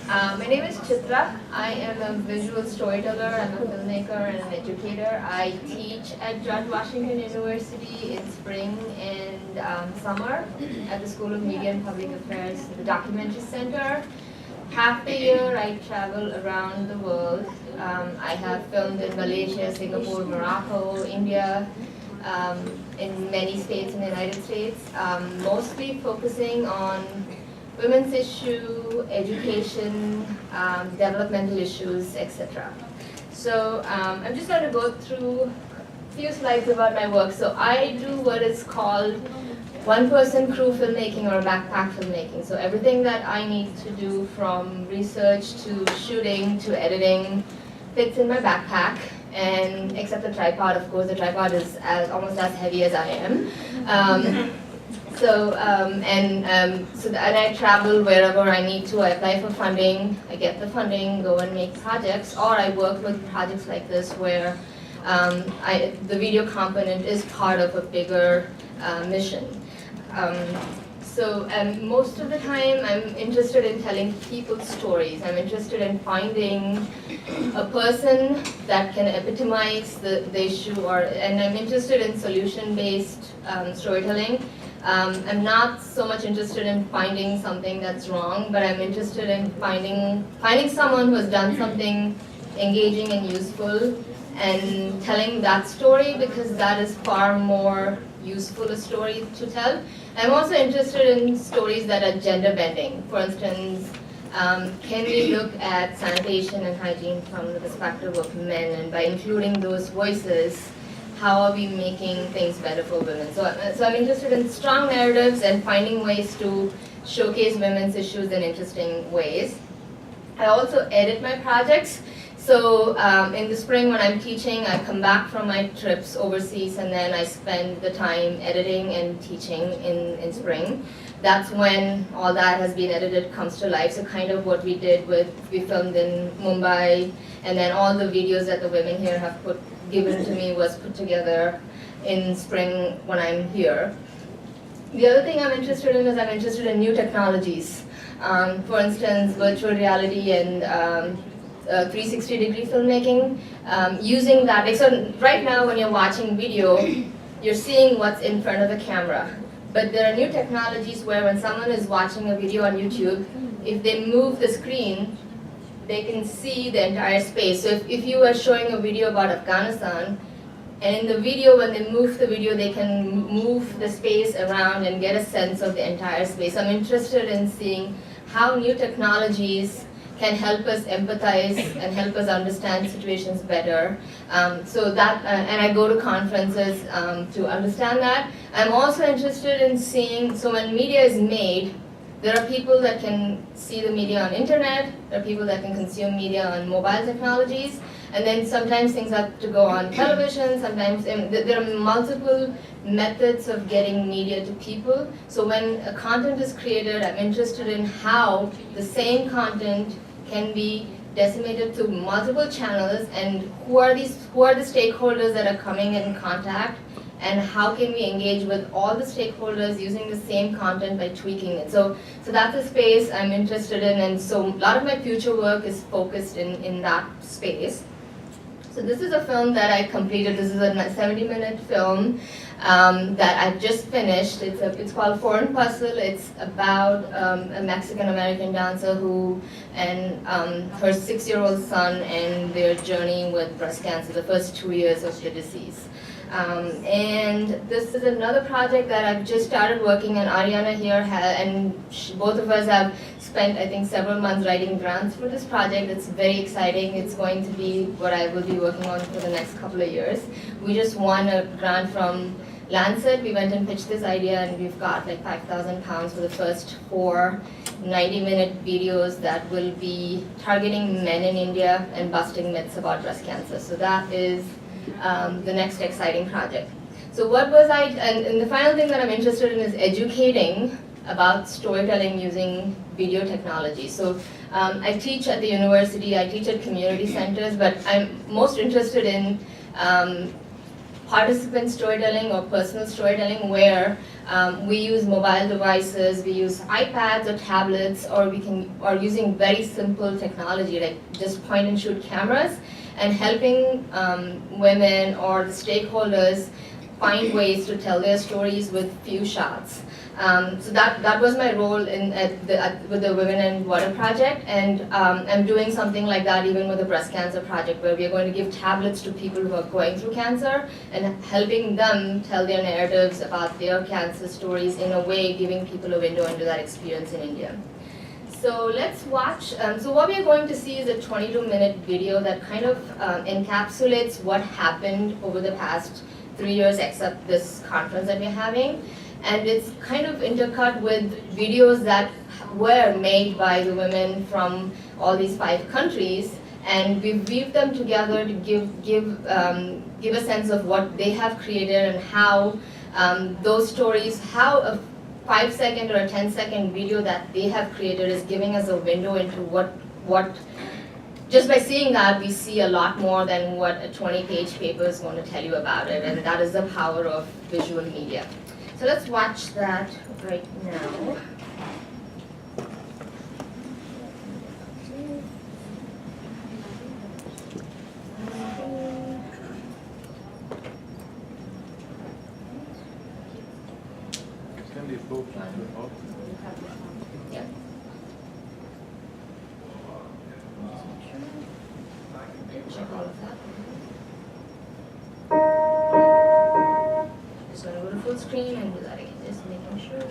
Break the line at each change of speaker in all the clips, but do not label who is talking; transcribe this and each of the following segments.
My name is Chithra. I am a visual storyteller, I'm a filmmaker and an educator. I teach at George Washington University in spring and summer at the School of Media and Public Affairs, the Documentary Center. Half the year I travel around the world. I have filmed in Malaysia, Singapore, Morocco, India, in many states in the United States, mostly focusing on women's issue, education, developmental issues, etc. So I'm just going to go through a few slides about my work. So I do what is called one-person crew filmmaking or backpack filmmaking. So everything that I need to do from research to shooting to editing fits in my backpack. And except the tripod, of course, the tripod is almost as heavy as I am. And I travel wherever I need to. I apply for funding, I get the funding, go and make projects, or I work with projects like this where the video component is part of a bigger mission. Most of the time I'm interested in telling people's stories. I'm interested in finding a person that can epitomize the issue, and I'm interested in solution-based storytelling. I'm not so much interested in finding something that's wrong, but I'm interested in finding someone who has done something engaging and useful and telling that story, because that is far more useful a story to tell. I'm also interested in stories that are gender bending. For instance, can we look at sanitation and hygiene from the perspective of men, and by including those voices, how are we making things better for women? So I'm interested in strong narratives and finding ways to showcase women's issues in interesting ways. I also edit my projects. So in the spring when I'm teaching, I come back from my trips overseas and then I spend the time editing and teaching in spring. That's when all that has been edited comes to life. So kind of what we filmed in Mumbai, and then all the videos that the women here have given to me was put together in spring when I'm here. The other thing I'm interested in is I'm interested in new technologies. For instance, virtual reality and 360-degree filmmaking, using that. Like, so right now when you're watching video, you're seeing what's in front of the camera. But there are new technologies where when someone is watching a video on YouTube, if they move the screen, they can see the entire space. So if you were showing a video about Afghanistan, and in the video, when they move the video, they can move the space around and get a sense of the entire space. I'm interested in seeing how new technologies can help us empathize and help us understand situations better. And I go to conferences to understand that. I'm also interested in seeing, so when media is made, there are people that can see the media on internet, there are people that can consume media on mobile technologies, and then sometimes things have to go on television, sometimes there are multiple methods of getting media to people. So when a content is created, I'm interested in how the same content can be disseminated to multiple channels, and who are the stakeholders that are coming in contact, and how can we engage with all the stakeholders using the same content by tweaking it. So that's a space I'm interested in, and so a lot of my future work is focused in that space. So this is a film that I completed. This is a 70-minute film that I've just finished. It's called Foreign Puzzle. It's about a Mexican-American dancer and her 6-year-old son and their journey with breast cancer, the first 2 years of the disease. And this is another project that I've just started working on. Ariana here both of us have spent, I think, several months writing grants for this project. It's very exciting. It's going to be what I will be working on for the next couple of years. We just won a grant from Lancet. We went and pitched this idea, and we've got like £5,000 for the first 4 90-minute videos that will be targeting men in India and busting myths about breast cancer. So that is the next exciting project. So and the final thing that I'm interested in is educating about storytelling using video technology. So I teach at the university, I teach at community centers, but I'm most interested in participant storytelling or personal storytelling where we use mobile devices, we use iPads or tablets, or or using very simple technology like just point and shoot cameras, and helping women or the stakeholders find ways to tell their stories with few shots. So that was my role with the Women and Water Project, and I'm doing something like that even with the Breast Cancer Project, where we are going to give tablets to people who are going through cancer and helping them tell their narratives about their cancer stories, in a way giving people a window into that experience in India. So let's watch, so what we are going to see is a 22-minute video that kind of encapsulates what happened over the past 3 years, except this conference that we're having. And it's kind of intercut with videos that were made by the women from all these 5 countries, and we've weaved them together to give a sense of what they have created and how those stories, how a 5-second or a 10-second video that they have created is giving us a window into what just by seeing that, we see a lot more than what a 20-page paper is going to tell you about it, and that is the power of visual media. So let's watch that right now.
Can be both.
Yeah. Check all of that. Just going to go to full screen and do that again, just making sure.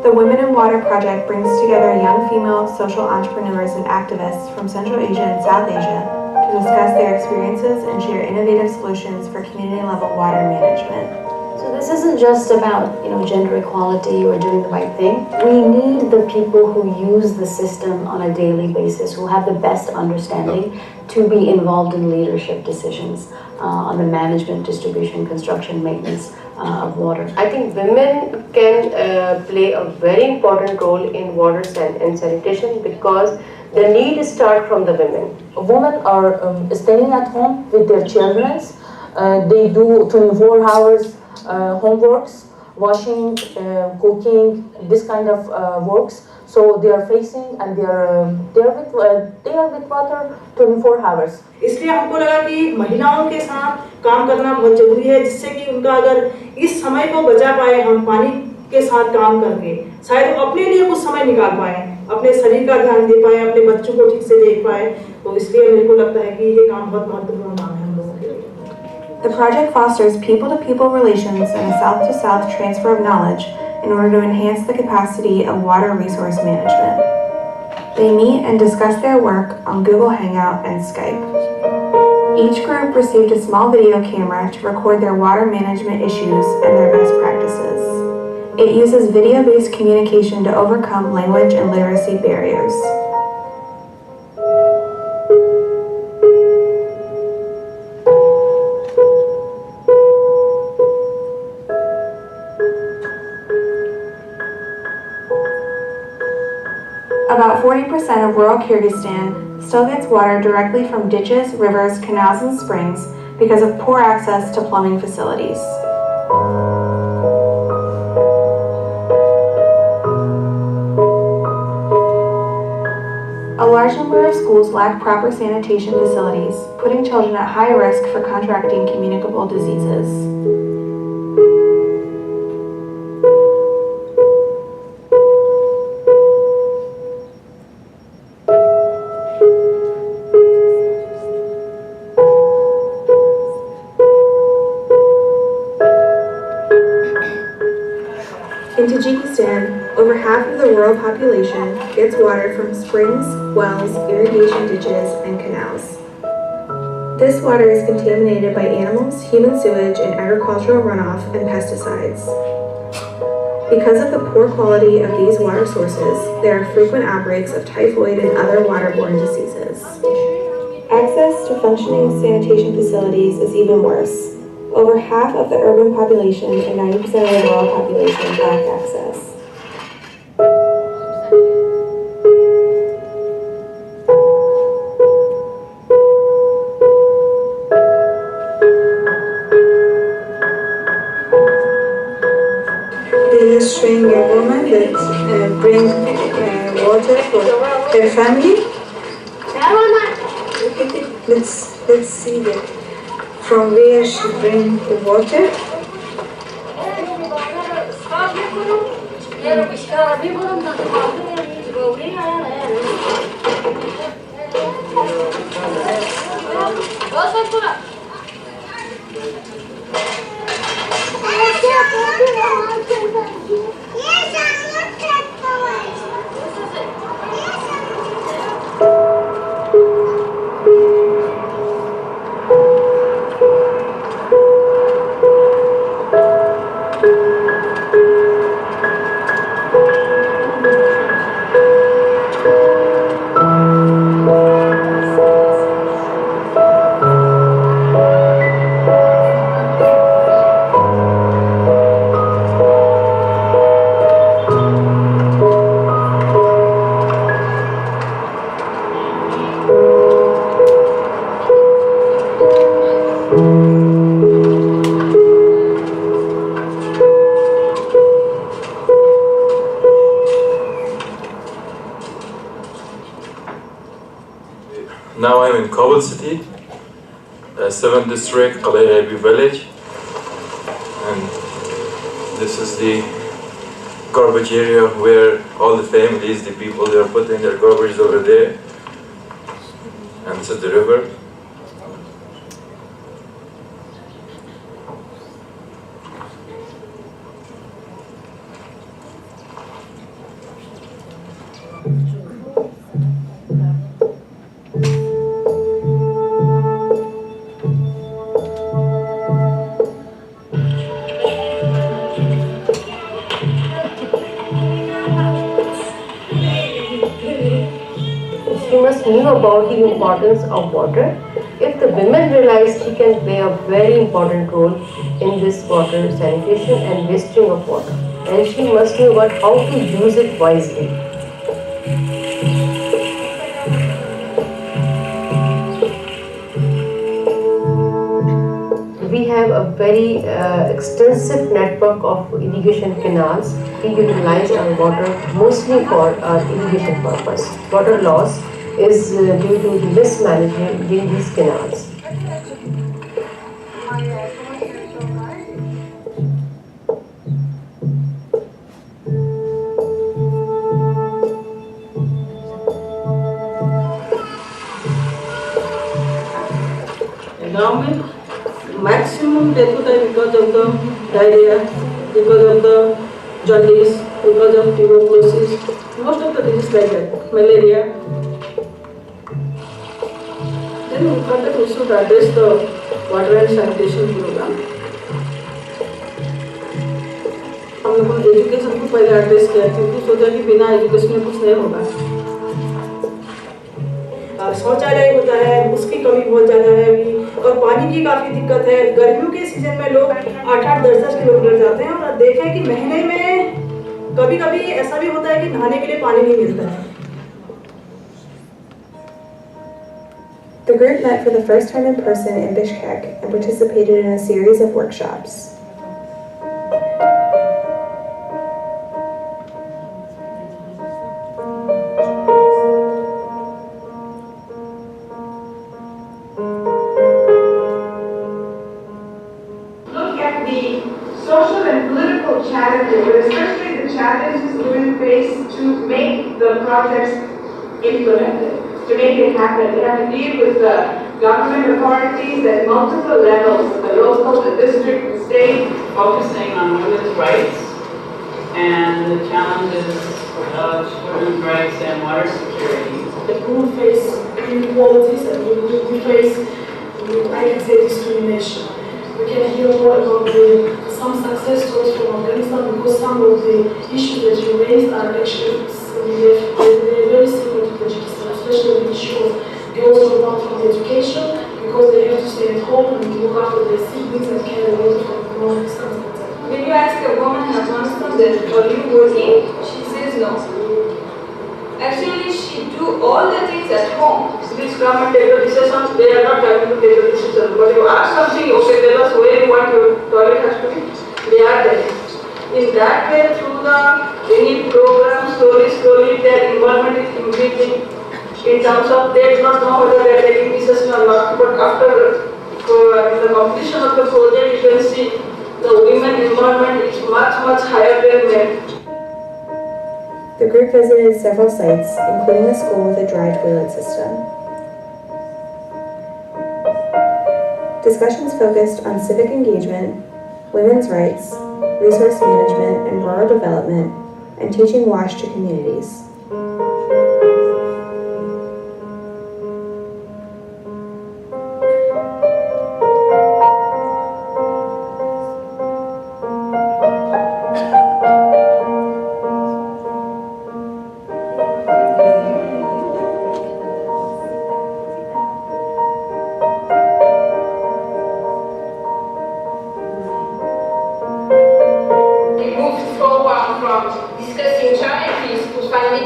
The Women in Water Project brings together young female social entrepreneurs and activists from Central Asia and South Asia to discuss their experiences and share innovative solutions for community-level water management.
So this isn't just about, gender equality or doing the right thing. We need the people who use the system on a daily basis, who have the best understanding, to be involved in leadership decisions on the management, distribution, construction, maintenance of water.
I think women can play a very important role in water and sanitation, because the need starts from the women.
Women are staying at home with their children. They do 24 hours homeworks, washing, cooking, this kind of works. So they are facing and they are with water 24 hours.
इसलिए हमको लगा कि महिलाओं के साथ काम करना बहुत जरूरी है, जिससे कि उनका अगर इस समय को बचा पाए हम पानी के साथ काम करके, शायद वो अपने लिए कुछ समय निकाल पाए, अपने शरीर का ध्यान दे पाए, अपने बच्चों को ठीक से देख पाए, तो इसलिए मेरे को लगता है कि ये काम बहुत महत्वपूर्ण काम है हम लोगों के लिए.
The project fosters people-to-people relations and a south-to-south transfer of knowledge in order to enhance the capacity of water resource management. They meet and discuss their work on Google Hangout and Skype. Each group received a small video camera to record their water management issues and their best practices. It uses video-based communication to overcome language and literacy barriers. About 40% of rural Kyrgyzstan still gets water directly from ditches, rivers, canals, and springs because of poor access to plumbing facilities. A large number of schools lack proper sanitation facilities, putting children at high risk for contracting communicable diseases. In Tajikistan, over half of the rural population gets water from springs, wells, irrigation ditches, and canals. This water is contaminated by animals, human sewage, and agricultural runoff and pesticides. Because of the poor quality of these water sources, there are frequent outbreaks of typhoid and other waterborne diseases. Access to functioning sanitation facilities is even worse. Over half of the urban population and 90% of the rural population lack access. This is showing a woman that bring water for her family. Let's see that from where she bring the water.
Now I'm in Kabul city, 7th district, Qalay village, and this is the garbage area where all the families, the people, they are putting their garbage over there, and this is the river.
Knew about the importance of water. If the women realized he can play a very important role in this water sanitation and wasting of water, and she must know about how to use it wisely. We have a very extensive network of irrigation canals. We utilize our water mostly for irrigation purpose. Water loss is due to the mismanagement in these canals.
गाँव में maximum death होता है because of the diarrhea, because of the jaundice, because of tuberculosis, most of the diseases like that, malaria. Then we thought that we should address the water and sanitation program. हम लोगों ने education को पहले address किया क्योंकि सोचा कि बिना एजुकेशन में कुछ नहीं होगा। शौचालय होता है, उसकी कमी बहुत ज़्यादा है अभी, और पानी की काफ़ी दिक्कत है। गर्मियों के सीजन में लोग 8-8, 10-10 किलोमीटर जाते हैं और देखें कि महीने में कभी-कभी ऐसा भी होता है कि नहाने के लिए पानी नहीं मिलता है।
The group met for the first time in person in Bishkek and participated in a series of workshops.
Look at the social and political challenges, but especially the challenges women face to make the projects implemented. To make it happen, they have to deal with the government authorities at multiple levels, the local, the district, the state.
Focusing on women's rights and the challenges of women's rights and water security.
The women face inequalities and we face, I can say, discrimination. We can hear more about the
some success stories from Afghanistan, because some of the issues that you raised are actually they're very similar to Tajikistan, especially the issue of girls drop out from education because they have to stay at home and look after their siblings and carry water from long distance.
When you ask a woman in Afghanistan that are you working, she says no. Actually, she do all the things at home.
Please come and take the decision. They are not coming to take the decision. But you ask something, okay, tell us where you want your toilet has to be. They are there. In that way, through the any program, slowly their involvement is increasing. In terms of they do not know whether they are taking decision or not. But after the completion of the project, you can see the women involvement is much higher than men.
The group visited several sites, including a school with a dry toilet system. Discussions focused on civic engagement, women's rights, resource management and rural development, and teaching WASH to communities.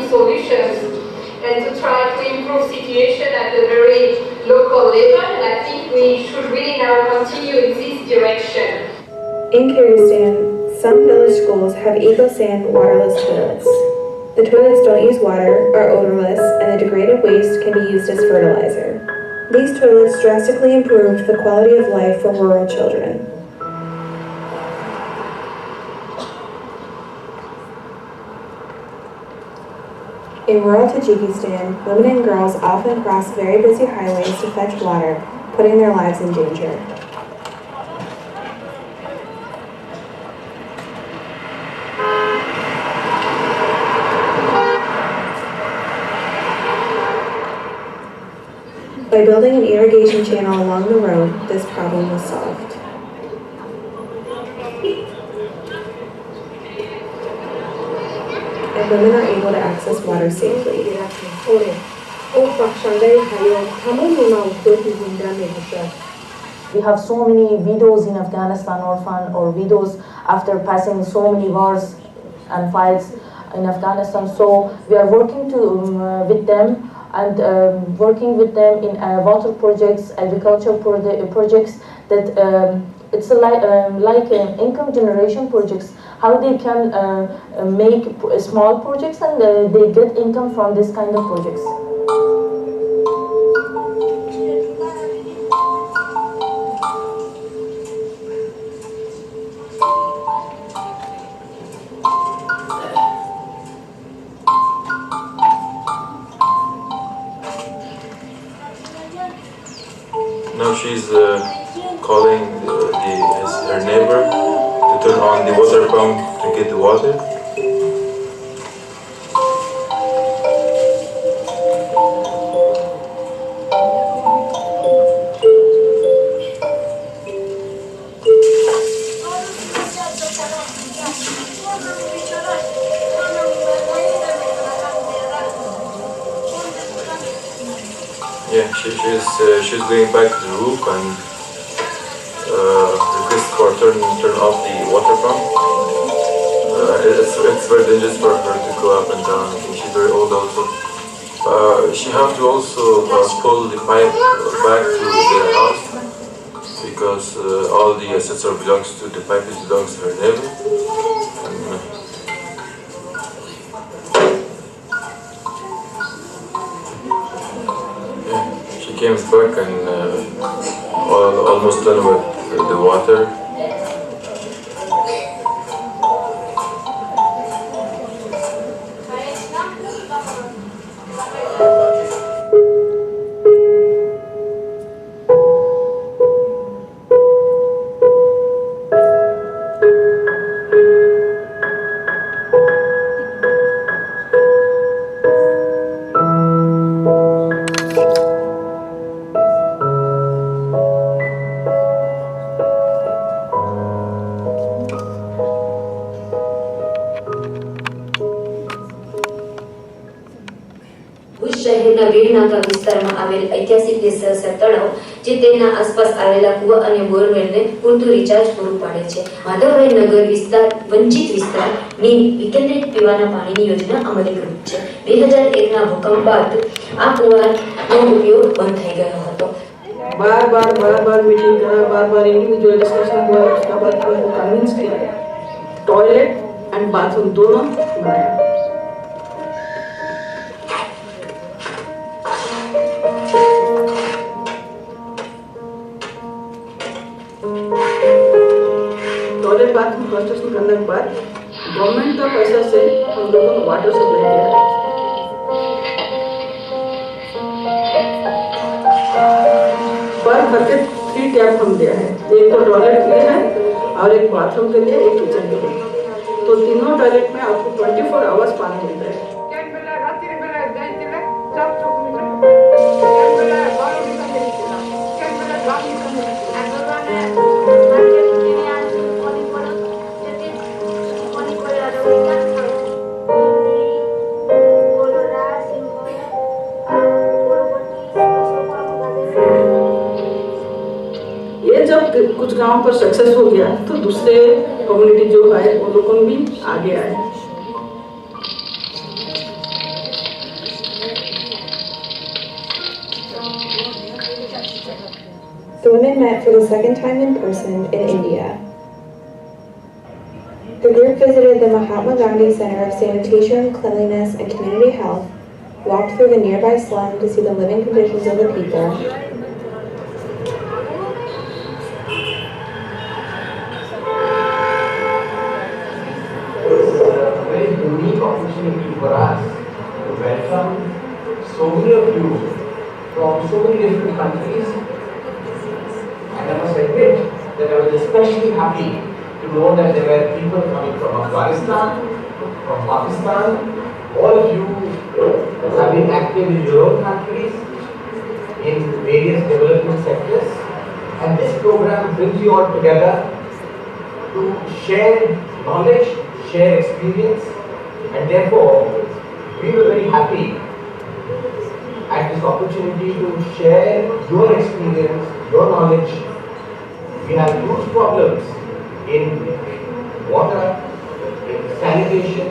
Solutions and to try to improve situation at the very local level, and I think we should really now continue in this direction.
In Kyrgyzstan, some village schools have eco-sand waterless toilets. The toilets don't use water, are odorless, and the degraded waste can be used as fertilizer. These toilets drastically improved the quality of life for rural children. In rural Tajikistan, women and girls often cross very busy highways to fetch water, putting their lives in danger. By building an irrigation channel along the road, this problem was solved. And women are able to access water safely.
We have so many widows in Afghanistan, orphan or widows after passing so many wars and fights in Afghanistan. So we are working with them and working with them in water projects, agriculture projects that it's like income generation projects, how they can make small projects and they get income from this kind of projects.
Now she's calling her neighbor to turn on the water pump to get the water. Yeah, she's going back to the roof and request for turn off the water pump. It's very dangerous for her to go up and down. I think she's very old also. She have to also pull the pipe back to their house because all the assets belongs to the pipe belongs to her neighbor. She came back and almost done with the water.
નાકા વિસ્તારમાં આવેલ ઐતિહાસિક દેસરસર તળાવ જે તેના આસપાસ આવેલા કુવા અને બોરવેલને પૂરતું રિચાર્જ પૂરું પાડે છે. માધવરાય નગર વિસ્તાર વંચિત વિસ્તાર ની વિકેન્દ્રિત પીવાના પાણીની યોજના અમલીકૃત છે. 2001ના ભૂકંપ બાદ આ કુવાનો ઉપયોગ બંધ થઈ ગયો હતો.
बार बार मीटिंग करा, बार इंडिविजुअल डिस्कशन हुआ, उसके बाद उनको कन्विंस किया, टॉयलेट एंड बाथरूम दोनों बनाया. टॉयलेट बाथरूम कंस्ट्रक्शन करने के बाद गवर्नमेंट का पैसा से हम लोगों को वाटर सप्लाई किया है. पर करके 3 टैप हम दिया है. एक तो टॉयलेट के लिए है और एक बाथरूम के लिए, एक किचन के लिए. तो तीनों टॉयलेट में आपको 24 आवर्स पानी मिलता है. कुछ गांव पर सक्सेस हो गया तो दूसरे कम्युनिटी जो है वो लोग भी आगे आए.
The women met for the second time in person in India. The group visited the Mahatma Gandhi Center of Sanitation, Cleanliness and Community Health, walked through the nearby slum to see the living conditions of the people,
opportunity for us to welcome so many of you from so many different countries, and I must admit that I was especially happy to know that there were people coming from Afghanistan, from Pakistan. All of you have been active in your own countries in various development sectors, and this program brings you all together to share knowledge, share experience. And therefore, we were very happy at this opportunity to share your experience, your knowledge. We have huge problems in water, in sanitation.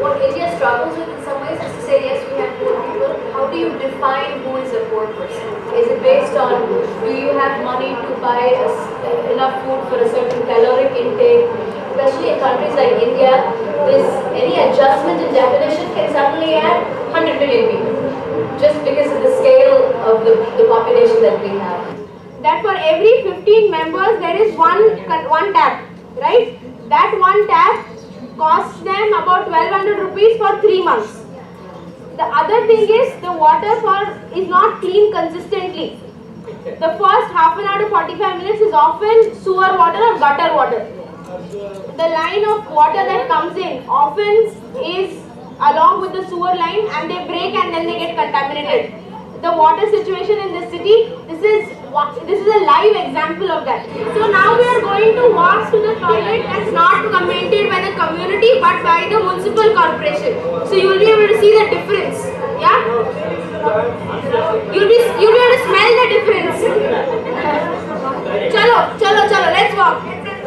What India struggles with in some ways is to say, yes, we have poor people. How do you define who is a poor person? Is it based on, do you have money to buy enough food for a certain caloric intake? Especially in countries like India, any adjustment in definition can suddenly add 100 million people, just because of the scale of the population that we have.
That for every 15 members there is one tap, right? That one tap costs them about 1200 rupees for 3 months. The other thing is the water is not clean consistently. The first half an hour to 45 minutes is often sewer water or gutter water. The line of water that comes in often is along with the sewer line, and they break and then they get contaminated. The water situation in the city, this is a live example of that. So now we are going to walk to the toilet that's not maintained by the community but by the municipal corporation. So you will be able to see the difference. Yeah? You'll be able to smell the difference. Chalo, let's walk.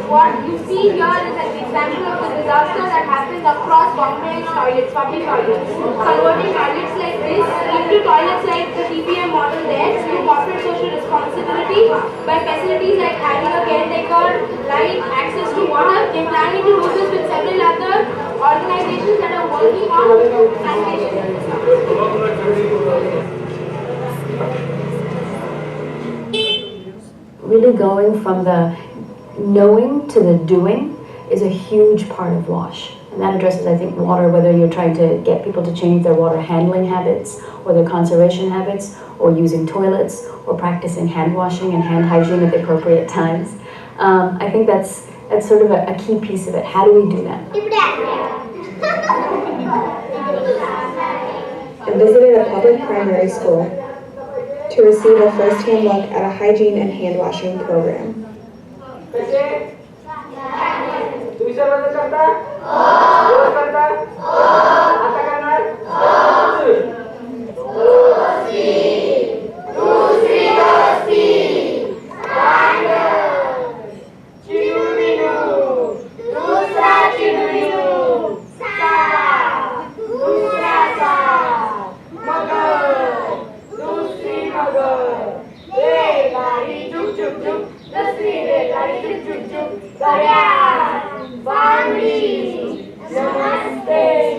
What you see here is an example of the disaster that happens across Bombay's toilets, public toilets. Converting toilets like this into toilets like the TPM model there through corporate social responsibility by facilities like having a caretaker, light, access to water. They're planning to do this with several other organizations that are working on sanitation.
Really going from the knowing to the doing is a huge part of WASH. And that addresses, I think, water, whether you're trying to get people to change their water handling habits or their conservation habits or using toilets or practicing hand washing and hand hygiene at the appropriate times. I think that's sort of a key piece of it. How do we do that?
And visited a public primary school to receive a first-hand look at a hygiene and hand washing program.
Jerayam, family, namaste.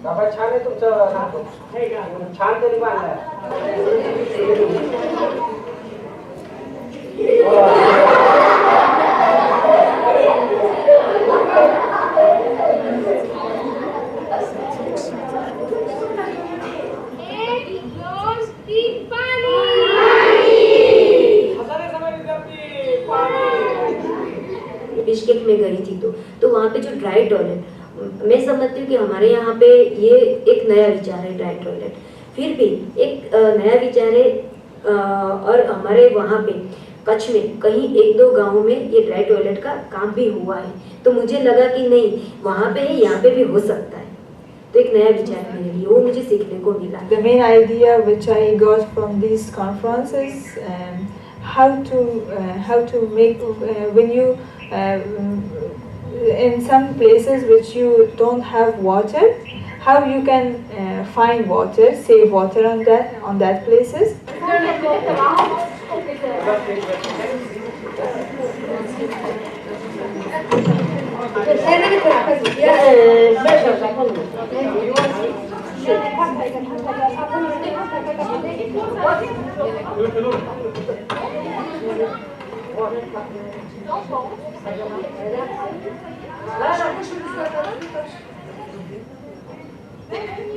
बाबा छान आहे तुमचं नाटक छान तरी बांधलाय
Bishkek में गई थी तो वहाँ पे जो ड्राई टॉयलेट, मैं समझती हूँ कि हमारे यहाँ पे ये एक नया विचार है ड्राई टॉयलेट, फिर भी एक नया विचार है और हमारे वहाँ पे कच्छ में कहीं एक दो गाँव में ये ड्राई टॉयलेट का काम भी हुआ है, तो मुझे लगा कि नहीं वहाँ पे है यहाँ पे भी हो सकता है, तो एक नया विचार मेरे लिए वो मुझे सीखने को मिला.
The main idea which I got from these conferences, how to make when you in some places which you don't have water, how you can find water, save water on that places.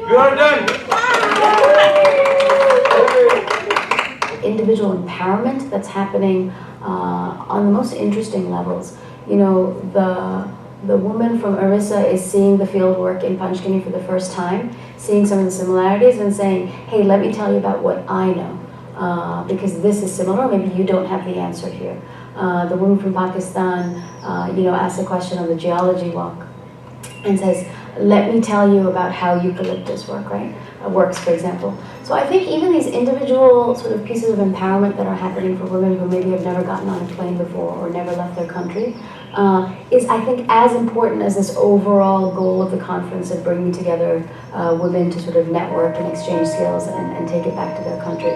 You are done.
Individual empowerment that's happening on the most interesting levels. You know, the woman from Orissa is seeing the field work in Panchkini for the first time, seeing some of the similarities and saying, hey, let me tell you about what I know, because this is similar, maybe you don't have the answer here. The woman from Pakistan, asks a question on the geology walk and says, let me tell you about how eucalyptus works, for example. So I think even these individual sort of pieces of empowerment that are happening for women who maybe have never gotten on a plane before or never left their country is, I think, as important as this overall goal of the conference of bringing together women to sort of network and exchange skills and take it back to their country.